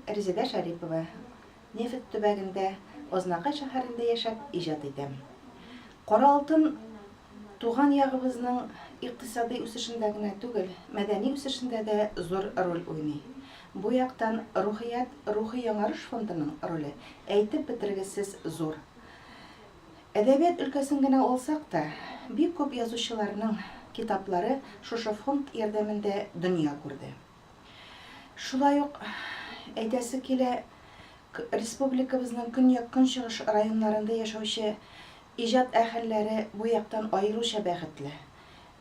Резеда Шарипова. Нефт төбәгендә, Ознакай шәһәрендә яшәп иҗат итәм. Кара алтын туган ягыбызның икътисади үсешендә генә түгел, мәдәни үсешендә дә зур роль уйный. Бу яктан рухи яңарыш фондының роле әйтеп бетергесез зур. Әдәбият өлкәсен генә алсак та, бик күп язучыларның китаплары шушы фонд ярдәмендә дөнья күрде. Шулай ук әйтәсе килә, республикабызның көньяк-көнчыгыш районнарында яшәүче иҗат әһелләре бу яктан аеруча бәхетле.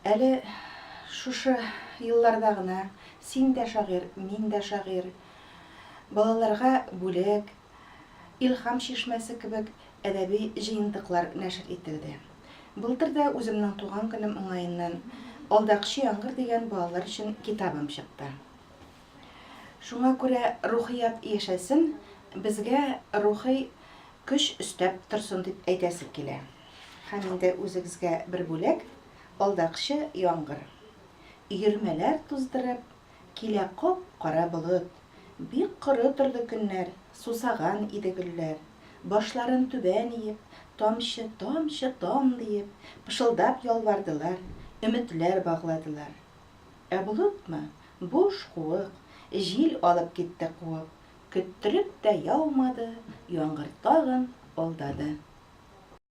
Әле шушы елларда гына син дә шагыйрь, мин дә шагыйрь, балаларга бүлек, илһам чишмәсе кебек әдәби җыентыклар нәшер ителде. Былтыр да үземнең туган көнем уңаеннан Алдакчы яңгыр дигән балалар өчен китабым чыкты. Шуңа күрә рухият яшәсен, безгә рухи көч өстәп торсын дип әйтәсе килә. Һәм инде үзегезгә бер бүләк Алдакчы яңгыр. Йөрмәләр туздырып, килә кап-кара болыт. Бик коры торды көннәр, сусаган иде гөлләр. Башларын түбән иеп, тамчы, тамчы, там диеп, пышылдап ялвардылар, өметләр багладылар. Ә болытмы? Буш куык, җил алып китте куып. Көттереп тә яумады, яңгыр тагын алдады.